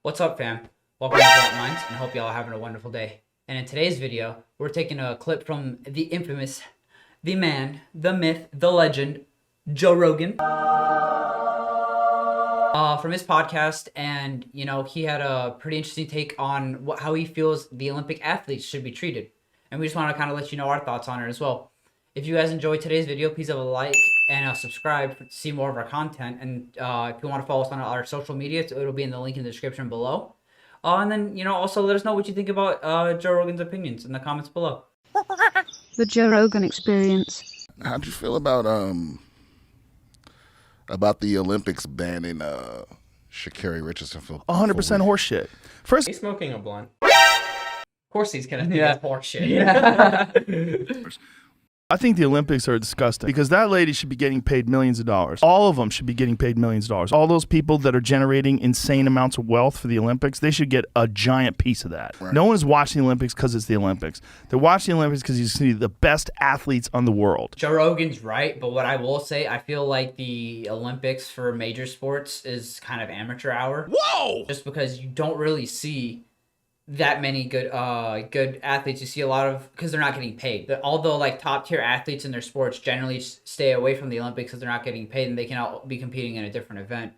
What's up, fam? Welcome to Blunt Minds, and I hope y'all are having a wonderful day. And in today's video, we're taking a clip from the infamous, the man, the myth, the legend, Joe Rogan, from his podcast. And, he had a pretty interesting take on how he feels the Olympic athletes should be treated. And we just want to kind of let you know our thoughts on it as well. If you guys enjoyed today's video, please have a like and subscribe to see more of our content. And if you want to follow us on our social media, it'll be in the link in the description below. And then, also let us know what you think about Joe Rogan's opinions in the comments below. The Joe Rogan Experience. How'd you feel about the Olympics banning Shacarri Richardson for 100% horseshit. First, He's smoking a blunt. Of course he's gonna think it's horseshit. Yeah. I think the Olympics are disgusting because that lady should be getting paid millions of dollars. All of them should be getting paid millions of dollars. All those people that are generating insane amounts of wealth for the Olympics, they should get a giant piece of that. Right. No one is watching the Olympics because it's the Olympics. They're watching the Olympics because you see the best athletes on the world. Joe Rogan's right, but what I will say, I feel like the Olympics for major sports is kind of amateur hour. Whoa! Just because you don't really see that many good athletes. You see a lot of, because they're not getting paid. But although like top tier athletes in their sports generally stay away from the Olympics because they're not getting paid and they can all be competing in a different event.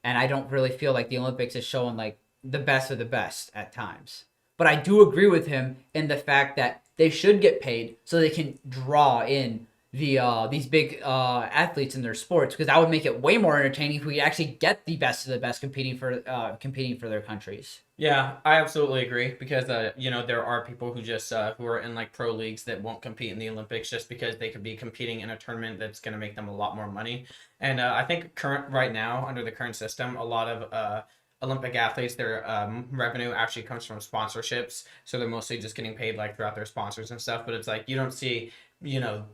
And I don't really feel like the Olympics is showing like the best of the best at times. But I do agree with him in the fact that they should get paid so they can draw in these big athletes in their sports, because that would make it way more entertaining if we actually get the best of the best competing for their countries. Yeah, I absolutely agree because there are people who just who are in like pro leagues that won't compete in the Olympics just because they could be competing in a tournament that's going to make them a lot more money. And I think right now under the current system, a lot of Olympic athletes, their revenue actually comes from sponsorships, so they're mostly just getting paid like throughout their sponsors and stuff. But it's like you don't see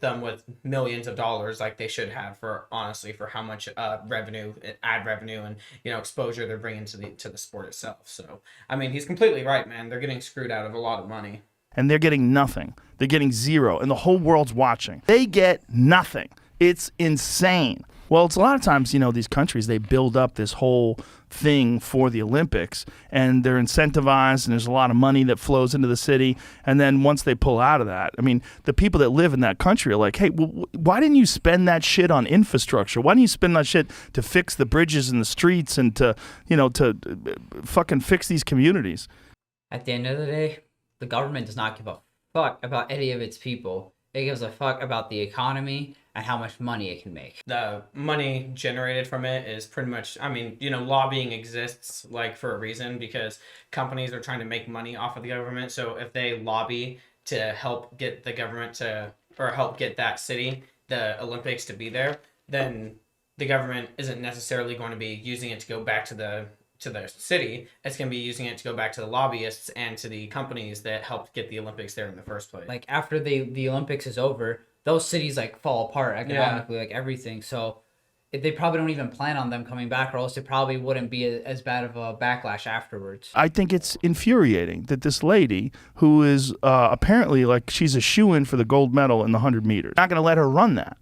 them with millions of dollars like they should have for how much ad revenue and exposure they're bringing to the sport itself. So I mean, he's completely right, man. They're getting screwed out of a lot of money, And they're getting nothing. They're getting zero, and the whole world's watching. They get nothing. It's insane. Well, it's a lot of times, these countries, they build up this whole thing for the Olympics, and they're incentivized, and there's a lot of money that flows into the city. And then once they pull out of that, I mean, the people that live in that country are like, hey, why didn't you spend that shit on infrastructure? Why didn't you spend that shit to fix the bridges and the streets and to fucking fix these communities? At the end of the day, the government does not give a fuck about any of its people. It gives a fuck about the economy and how much money it can make. The money generated from it is pretty much, lobbying exists like for a reason because companies are trying to make money off of the government. So if they lobby to help get the government or help get that city, the Olympics, to be there, then the government isn't necessarily going to be using it to go back to the city. It's going to be using it to go back to the lobbyists and to the companies that helped get the Olympics there in the first place. Like after the Olympics is over, those cities like fall apart economically, like everything. So they probably don't even plan on them coming back, or else it probably wouldn't be as bad of a backlash afterwards. I think it's infuriating that this lady, who is apparently like she's a shoo-in for the gold medal in the 100 meters, not going to let her run that.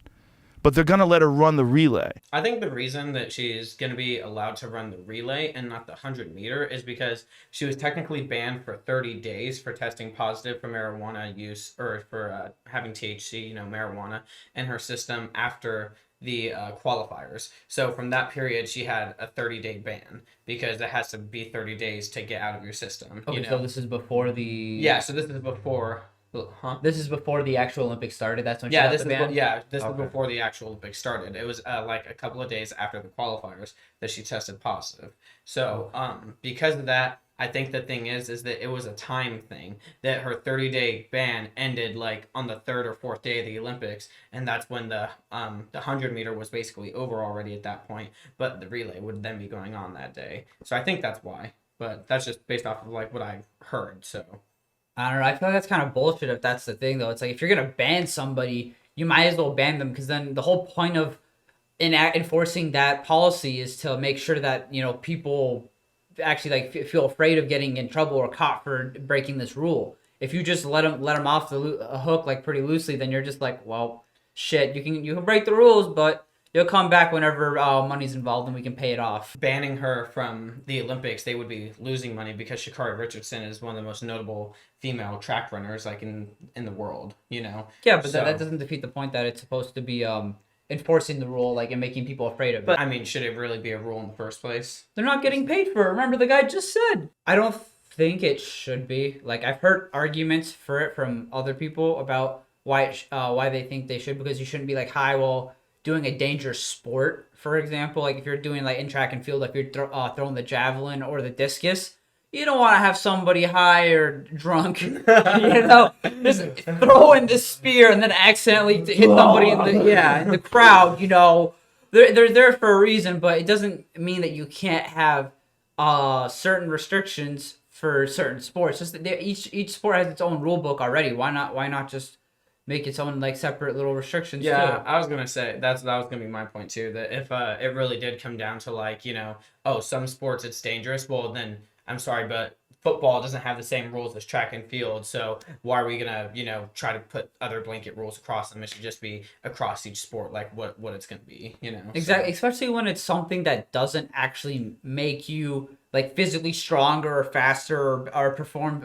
But they're going to let her run the relay. I think the reason that she's going to be allowed to run the relay and not the 100-meter is because she was technically banned for 30 days for testing positive for marijuana use, or for having THC, marijuana, in her system after the qualifiers. So from that period, she had a 30-day ban because it has to be 30 days to get out of your system. Okay, so this is before the... Yeah, so this is before... Huh? This is before the actual Olympics started. That's when she yeah, got the ban? this is before the actual Olympics started. It was like a couple of days after the qualifiers that she tested positive. So because of that, I think the thing is that it was a time thing, that her 30-day ban ended like on the third or fourth day of the Olympics, and that's when the 100-meter was basically over already at that point, but the relay would then be going on that day. So I think that's why, but that's just based off of like what I heard. So I don't know. I feel like that's kind of bullshit if that's the thing, though. It's like if you're going to ban somebody, you might as well ban them, because then the whole point of enforcing that policy is to make sure that, people actually like feel afraid of getting in trouble or caught for breaking this rule. If you just let them off the hook like pretty loosely, then you're just like, well, shit, you can break the rules, but You'll come back whenever money's involved and we can pay it off. Banning her from the Olympics, they would be losing money because Shacarri Richardson is one of the most notable female track runners like in the world, you know. Yeah, but So- that doesn't defeat the point that it's supposed to be enforcing the rule, like, and making people afraid of it. But I mean, should it really be a rule in the first place? They're not getting paid for it. Remember, the guy just said. I don't think it should be. Like, I've heard arguments for it from other people about why they think they should, because you shouldn't be like, hi, well, doing a dangerous sport, for example, like if you're doing like in track and field, like you're throwing the javelin or the discus, you don't want to have somebody high or drunk, you know, just throwing the spear and then accidentally hit somebody in the crowd. You know, they're there for a reason, but it doesn't mean that you can't have certain restrictions for certain sports. Just that each sport has its own rule book already. Why not just make its own like separate little restrictions? Yeah, too? I was gonna say that was gonna be my point too. That if it really did come down to like, you know, oh, some sports it's dangerous, well then I'm sorry, but football doesn't have the same rules as track and field. So why are we gonna, you know, try to put other blanket rules across them? It should just be across each sport, like what it's gonna be, you know. Exactly, especially when it's something that doesn't actually make you like physically stronger or faster or perform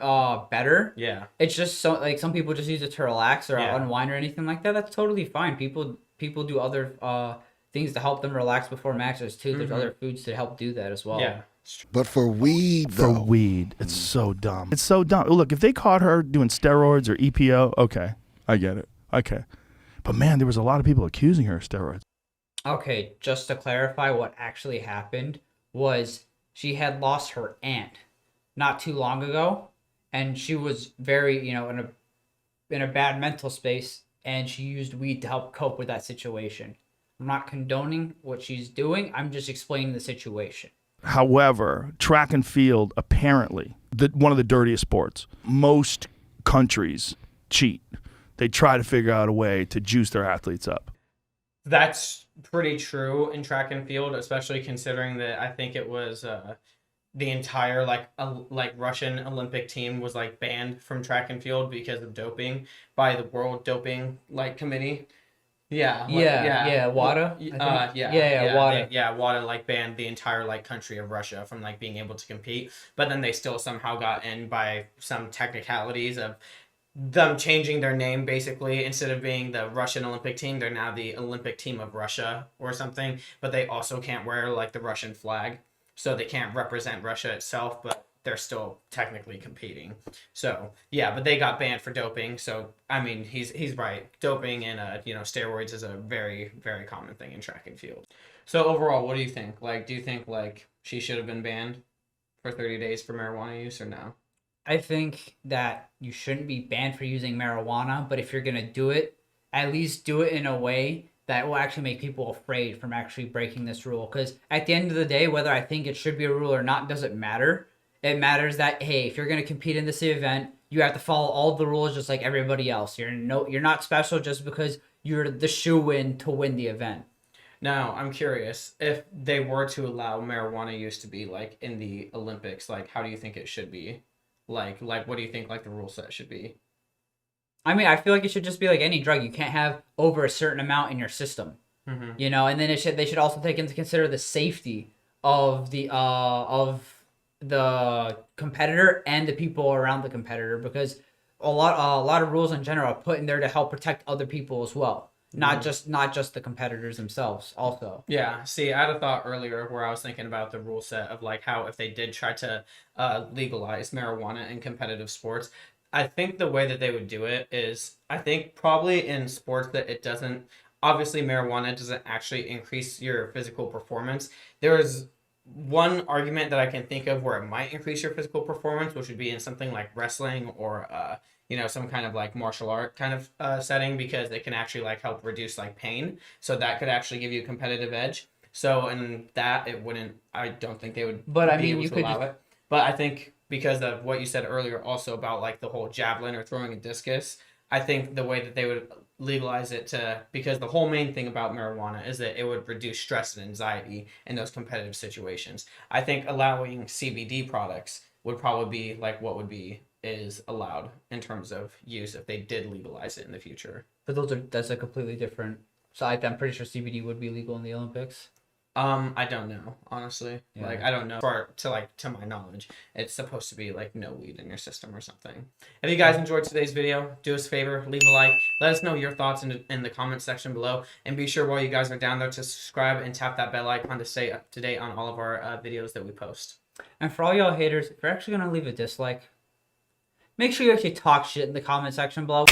better. Yeah. It's just so like some people just use it to relax or Yeah. unwind or anything like that. That's totally fine. People do other things to help them relax before matches too. There's other foods to help do that as well. Yeah. But for weed, For though, weed, it's so dumb. It's so dumb. Look, if they caught her doing steroids or EPO, okay, I get it. Okay. But man, there was a lot of people accusing her of steroids. Okay, just to clarify, what actually happened was she had lost her aunt not too long ago, and she was very, you know, in a bad mental space, and she used weed to help cope with that situation. I'm not condoning what she's doing. I'm just explaining the situation. However, track and field, apparently, one of the dirtiest sports. Most countries cheat. They try to figure out a way to juice their athletes up. That's pretty true in track and field, especially considering that I think it was the entire like Russian Olympic team was like banned from track and field because of doping by the World Doping Committee. Yeah, WADA. WADA. WADA like banned the entire like country of Russia from like being able to compete, but then they still somehow got in by some technicalities of them changing their name. Basically, instead of being the Russian Olympic team, they're now the Olympic team of Russia or something, but they also can't wear like the Russian flag, so they can't represent Russia itself, but they're still technically competing. So yeah, but they got banned for doping. So I mean, he's right. Doping and you know, steroids is a very, very common thing in track and field. So overall, what do you think? Like, do you think like she should have been banned for 30 days for marijuana use or no? I think that you shouldn't be banned for using marijuana, but if you're gonna do it, at least do it in a way that will actually make people afraid from actually breaking this rule. Because at the end of the day, whether I think it should be a rule or not doesn't matter. It matters that, hey, if you're gonna compete in this event, you have to follow all the rules just like everybody else. You're not special just because you're the shoo-in to win the event. Now, I'm curious, if they were to allow marijuana use to be like in the Olympics, like how do you think it should be? Like what do you think like the rule set should be? I mean, I feel like it should just be like any drug. You can't have over a certain amount in your system. Mm-hmm. You know, and then they should also take into consider the safety of the competitor and the people around the competitor, because a lot of rules in general are put in there to help protect other people as well, not just the competitors themselves also. Yeah, see, I had a thought earlier where I was thinking about the rule set of like how if they did try to legalize marijuana in competitive sports, I think the way that they would do it is, I think probably in sports that it doesn't, obviously marijuana doesn't actually increase your physical performance. There is one argument that I can think of where it might increase your physical performance, which would be in something like wrestling or you know, some kind of like martial art kind of setting, because it can actually like help reduce like pain, so that could actually give you a competitive edge. So in that, it wouldn't, I don't think they would But I be mean, able you to could allow it. But I think because of what you said earlier also about like the whole javelin or throwing a discus, I think the way that they would legalize it to, because the whole main thing about marijuana is that it would reduce stress and anxiety in those competitive situations. I think allowing CBD products would probably be like what would be is allowed in terms of use if they did legalize it in the future. But that's a completely different So I'm pretty sure CBD would be legal in the Olympics. I don't know, honestly. Yeah. Like, I don't know. To my knowledge, it's supposed to be like no weed in your system or something. If you guys enjoyed today's video, do us a favor, leave a like. Let us know your thoughts in the comment section below, and be sure while you guys are down there to subscribe and tap that bell icon to stay up to date on all of our videos that we post. And for all y'all haters, if you're actually gonna leave a dislike, make sure you actually talk shit in the comment section below.